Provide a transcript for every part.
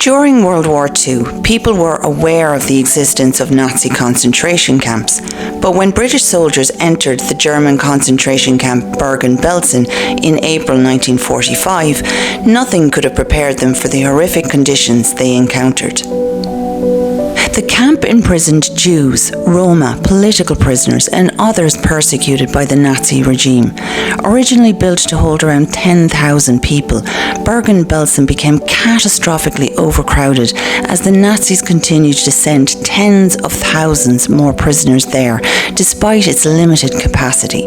During World War II, people were aware of the existence of Nazi concentration camps, but when British soldiers entered the German concentration camp Bergen-Belsen in April 1945, nothing could have prepared them for the horrific conditions they encountered. The camp imprisoned Jews, Roma, political prisoners, and others persecuted by the Nazi regime. Originally built to hold around 10,000 people, Bergen-Belsen became catastrophically overcrowded as the Nazis continued to send tens of thousands more prisoners there, despite its limited capacity.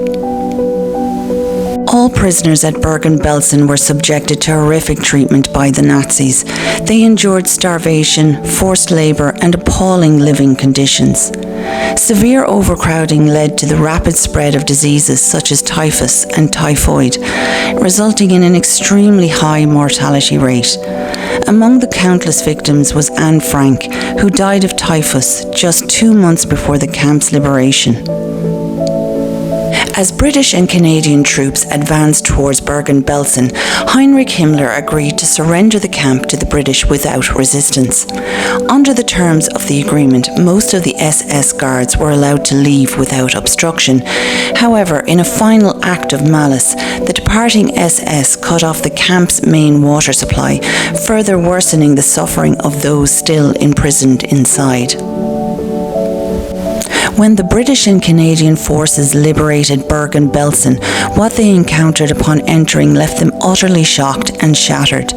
All prisoners at Bergen-Belsen were subjected to horrific treatment by the Nazis. They endured starvation, forced labour, and appalling living conditions. Severe overcrowding led to the rapid spread of diseases such as typhus and typhoid, resulting in an extremely high mortality rate. Among the countless victims was Anne Frank, who died of typhus just 2 months before the camp's liberation. As British and Canadian troops advanced towards Bergen-Belsen, Heinrich Himmler agreed to surrender the camp to the British without resistance. Under the terms of the agreement, most of the SS guards were allowed to leave without obstruction. However, in a final act of malice, the departing SS cut off the camp's main water supply, further worsening the suffering of those still imprisoned inside. When the British and Canadian forces liberated Bergen-Belsen, what they encountered upon entering left them utterly shocked and shattered.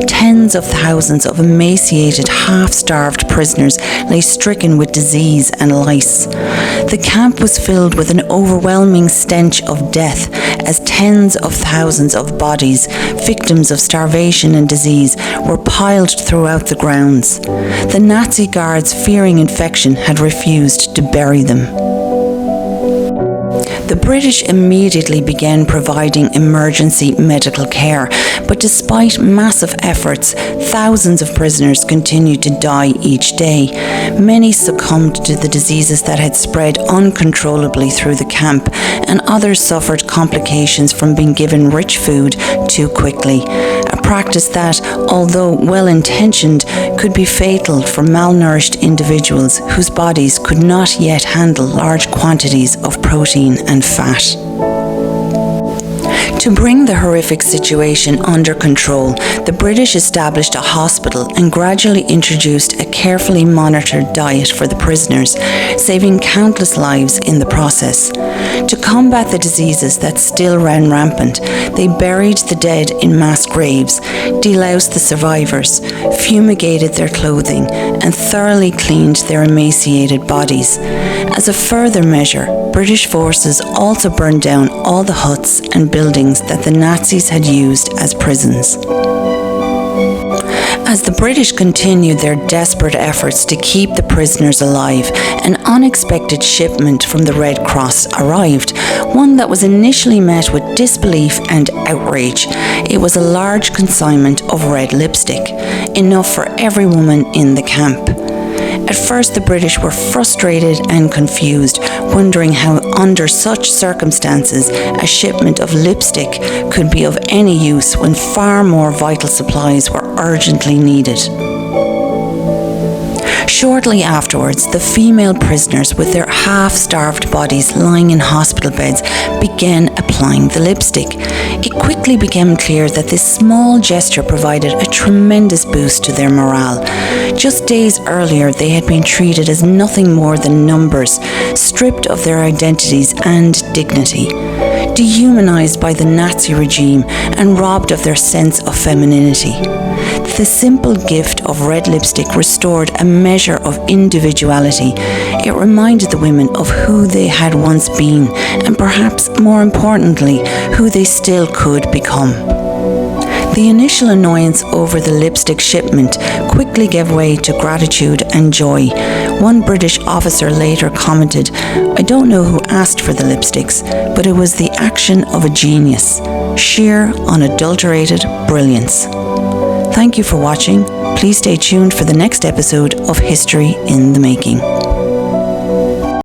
Tens of thousands of emaciated, half-starved prisoners lay stricken with disease and lice. The camp was filled with an overwhelming stench of death as tens of thousands of bodies, victims of starvation and disease, were piled throughout the grounds. The Nazi guards, fearing infection, had refused to bury them. The British immediately began providing emergency medical care, but despite massive efforts, thousands of prisoners continued to die each day. Many succumbed to the diseases that had spread uncontrollably through the camp, and others suffered complications from being given rich food too quickly, a practice that, although well-intentioned, could be fatal for malnourished individuals whose bodies could not yet handle large quantities of protein and fat. To bring the horrific situation under control, the British established a hospital and gradually introduced a carefully monitored diet for the prisoners, saving countless lives in the process. To combat the diseases that still ran rampant, they buried the dead in mass graves, deloused the survivors, fumigated their clothing, and thoroughly cleaned their emaciated bodies. As a further measure, British forces also burned down all the huts and buildings that the Nazis had used as prisons. As the British continued their desperate efforts to keep the prisoners alive, an unexpected shipment from the Red Cross arrived, one that was initially met with disbelief and outrage. It was a large consignment of red lipstick, enough for every woman in the camp. At first, the British were frustrated and confused, wondering how, under such circumstances, a shipment of lipstick could be of any use when far more vital supplies were urgently needed. Shortly afterwards, the female prisoners, with their half-starved bodies lying in hospital beds, began applying the lipstick. It quickly became clear that this small gesture provided a tremendous boost to their morale. Just days earlier, they had been treated as nothing more than numbers, stripped of their identities and dignity, dehumanized by the Nazi regime and robbed of their sense of femininity. The simple gift of red lipstick restored a measure of individuality. It reminded the women of who they had once been, and perhaps more importantly, who they still could become. The initial annoyance over the lipstick shipment quickly gave way to gratitude and joy. One British officer later commented, "I don't know who asked for the lipsticks, but it was the action of a genius. Sheer, unadulterated brilliance." Thank you for watching. Please stay tuned for the next episode of History in the Making.